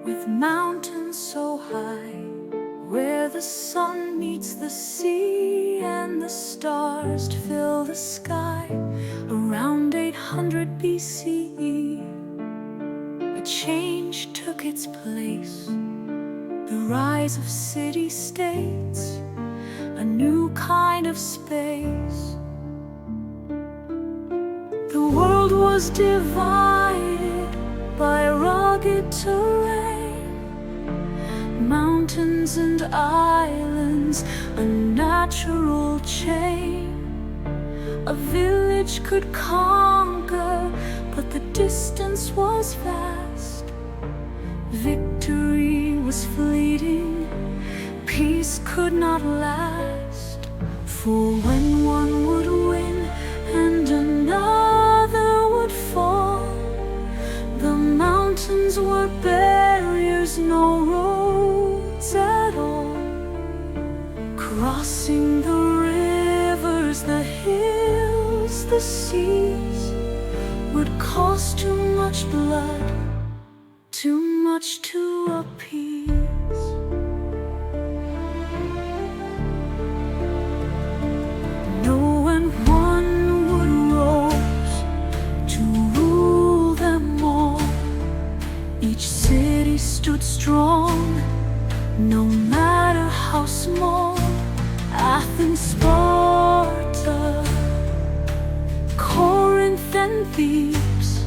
with mountains so high, where the sun meets the sea and the stars fill the sky. Around 800 BCE, a change took its place, the rise of city-states, a new kind of space. The world was divided by rugged terrain, mountains and islands, a natural chain. A village could conquer, but the distance was vast. Victory was fleeting, peace could not last. For when one would win and another would fall, the mountains were barriers, no roads at all. Crossing the rivers, the hills, the seas would cost too much blood, too much to appease. No one would rose to rule them all. Each city stood strong, no matter how small. Athens, Sparta, Corinth and Thebes,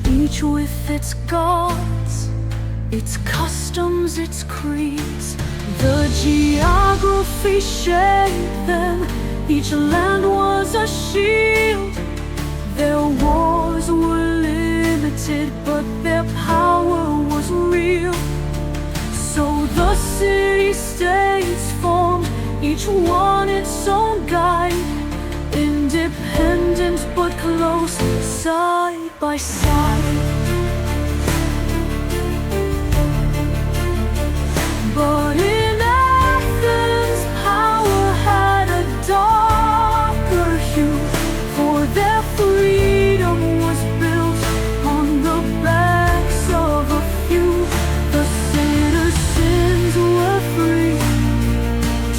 each with its gods, its customs, its creeds. The geography shaped them, each land was a shield. Their wars were limited, but their power was real. So the city-states formed, each one its own guide, independent but close, side by side. But in Athens, power had a darker hue, for their freedom was built on the backs of a few. The citizens were free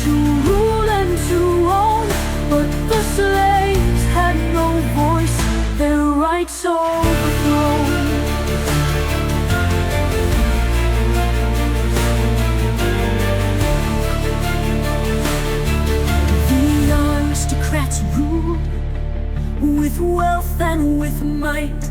to rule and to own, but the slaves had no voice, their rights overthrown. The aristocrats ruled with wealth and with might,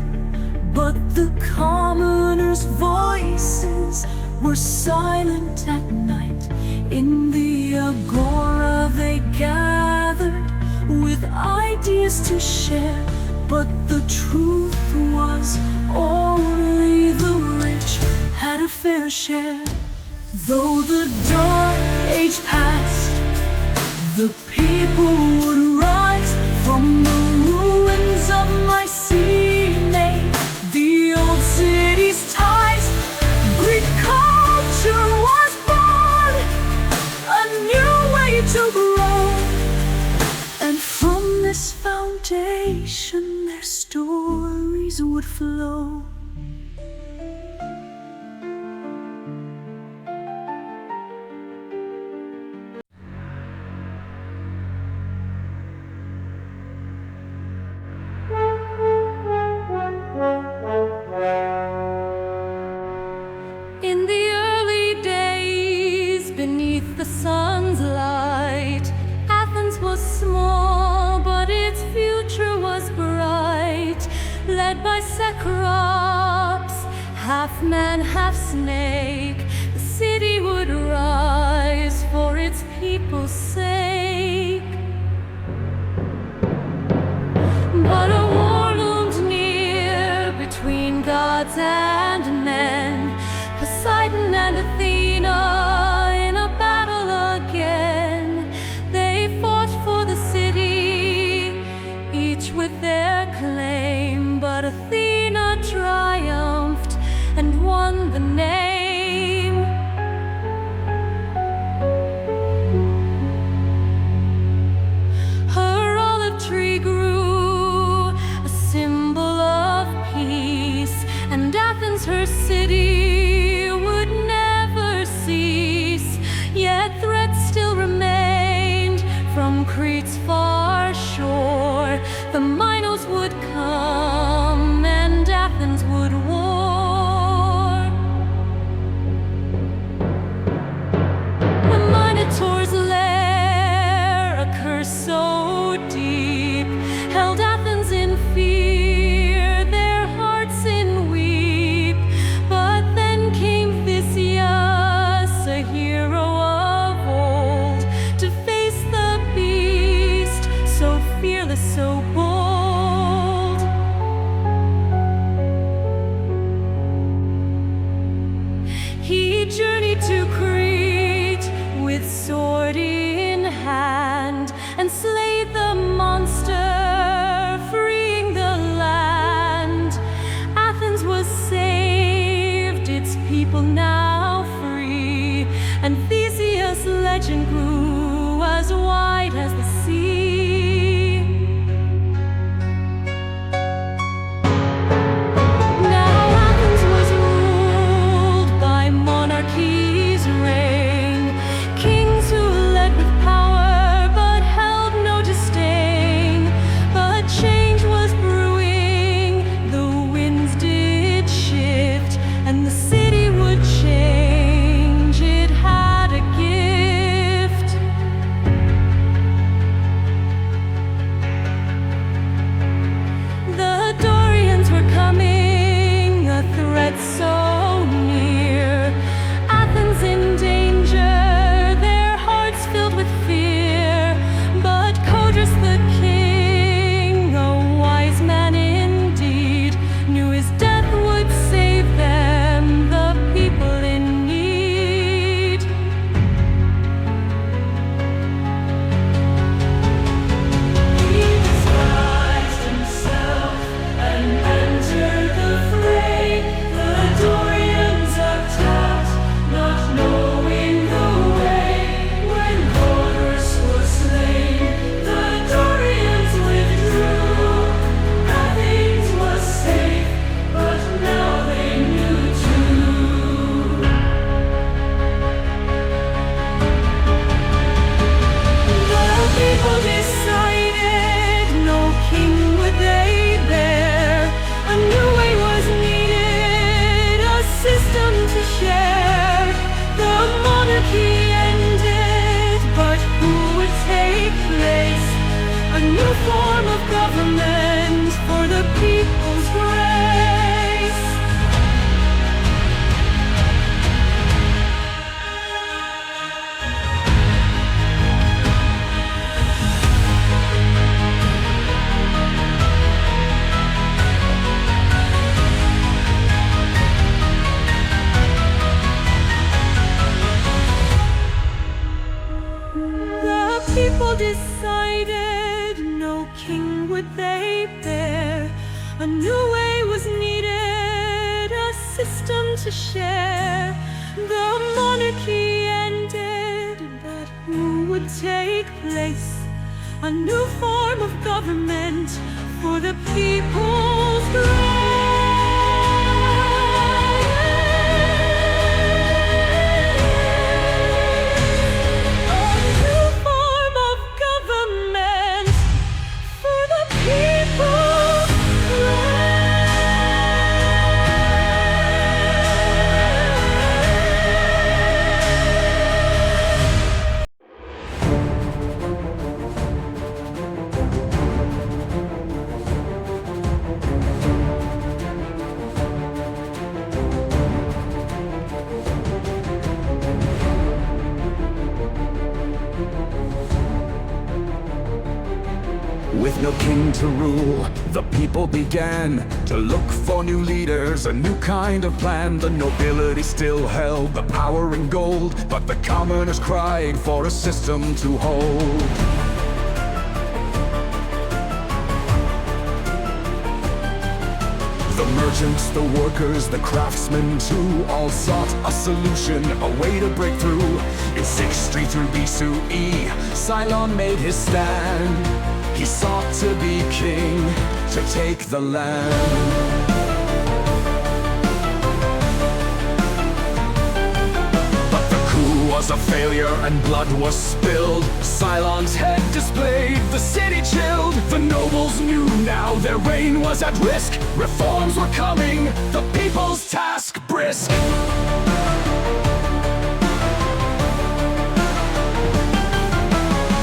but the commoners' voices were silent at night. In the agora they gathered with ideas to share, but the truth was only the rich had a fair share. Though the dark age passed, the people would rise from the ruins of Mycenae. The old city's ties, Greek culture was born, a new way to grow. And from this foundation their stories would flow. In the early days, beneath the sun's light, Athens was small, but its future was bright. Led by Cecrops, half man, half snake, the city would rise for its people's sake. But a war loomed near between gods and men. Poseidon and Athena in a battle again. They fought for the city, each with their claim. But Athena triumphed and won the name. Her olive tree grew, a symbol of peace, and Athens, her city, journeyed to Crete with sword in hand and slayed the monster, freeing the land. Athens was saved, its people now free, and Theseus' legend grew as wide as the sea. So near, Athens in danger, their hearts filled with fear. But Codrus the king, a wise man indeed, knew his death would save them, the people in need. He disguised himself and entered the fray. The Dorians attacked, not knowing the way. When Codrus was slain, the Dorians withdrew. Athens was safe, but now they knew too. The people decided no king would they bear. A new way was needed, a system to share. The monarchy ended, but who would take place? A new form of government for the people's grace. People decided no king would they bear. A new way was needed, a system to share. The monarchy ended, but who would take place? A new form of government for the people's grace. With no king to rule, the people began to look for new leaders, a new kind of plan. The nobility still held the power and gold, but the commoners cried for a system to hold. The merchants, the workers, the craftsmen too, all sought a solution, a way to break through. In 633 BCE, Cylon made his stand. He sought to be king, to take the land. But the coup was a failure and blood was spilled. Cylon's head displayed, the city chilled. The nobles knew now their reign was at risk. Reforms were coming, the people's task brisk.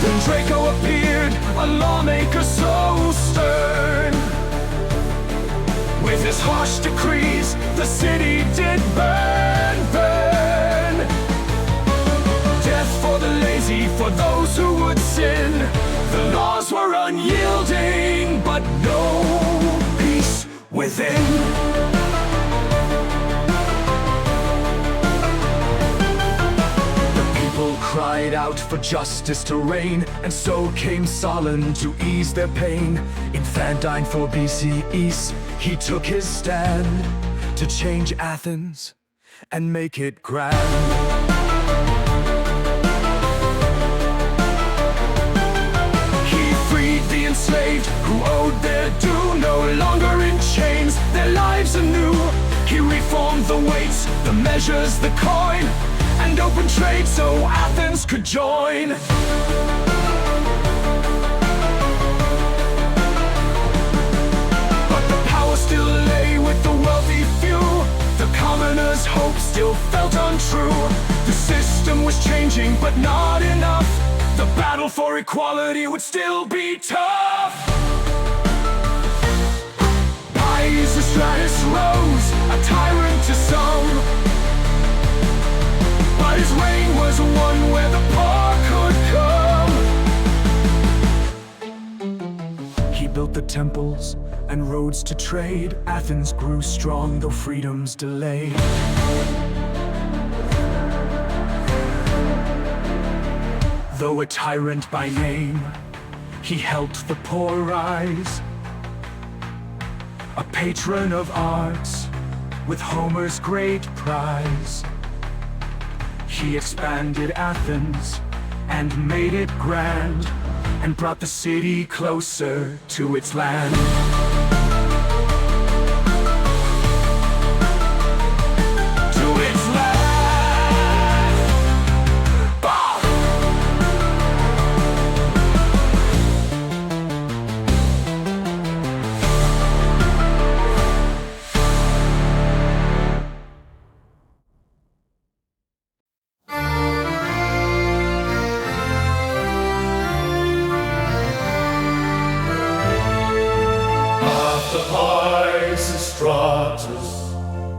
Then Draco appeared, a lawmaker so stern. With his harsh decrees, the city did burn, burn. Death for the lazy, for those who would sin. The laws were unyielding, but no peace within. cried out for justice to reign, and so came Solon to ease their pain. In 4 BCE, he took his stand to change Athens and make it grand. Enslaved who owed their due, no longer in chains, their lives anew. He reformed the weights, the measures, the coin, and opened trade so Athens could join. But the power still lay with the wealthy few. The commoners' hope still felt untrue. The system was changing, but not enough. The battle for equality would still be tough. Pisistratus rose, a tyrant to some, but his reign was one where the poor could come. He built the temples and roads to trade. Athens grew strong, though freedom's delayed. Though a tyrant by name, he helped the poor rise. A patron of arts, with Homer's great prize. He expanded Athens and made it grand, and brought the city closer to its land.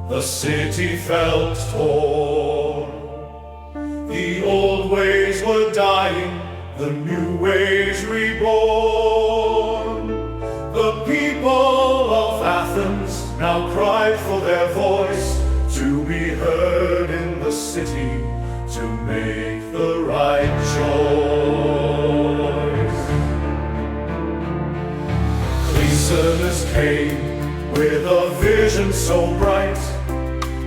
The city felt torn. The old ways were dying, the new ways reborn. The people of Athens now cried for their voice to be heard in the city, to make the right choice. Listeners came with a vision so bright,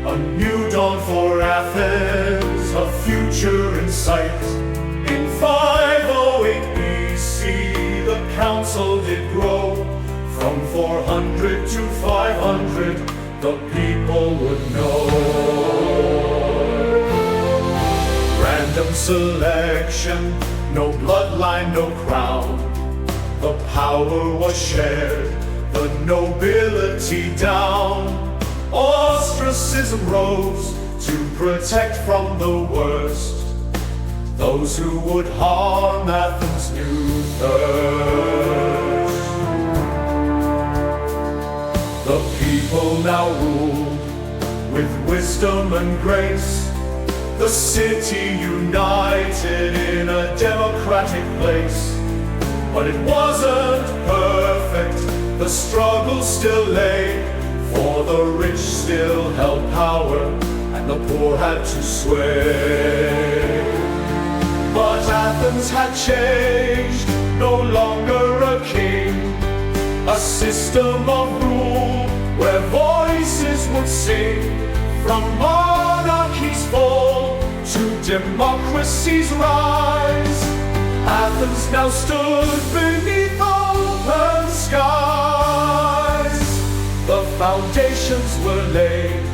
a new dawn for Athens, a future in sight. In 508 BC, the council did grow. From 400 to 500, the people would know. Random selection, no bloodline, no crown. The power was shared, the nobility down. Ostracism rose to protect from the worst those who would harm Athens' new thirst. The people now ruled with wisdom and grace, the city united in a democratic place. But it wasn't perfect, the struggle still lay, for the rich still held power, and the poor had to sway. But Athens had changed, no longer a king, a system of rule where voices would sing. From monarchy's fall to democracy's rise, Athens now stood beneath open skies. The foundations were laid,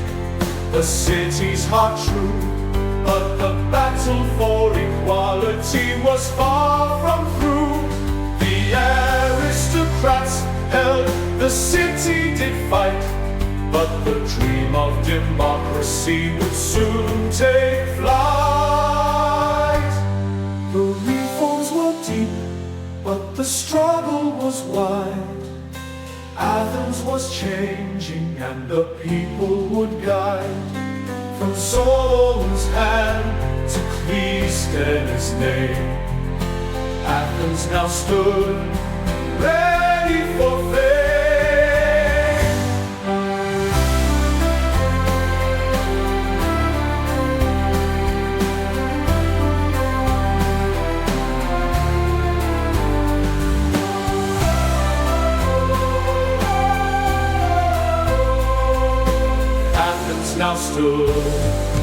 the city's heart true, but the battle for equality was far from through. The aristocrats held, the city did fight, but the dream of democracy would soon take flight. The reforms were deep, but the struggle was wide. Athens was changing, and the people would guide. From Solomon's hand to Cleisthenes' name, Athens now stood ready for fame. now stood.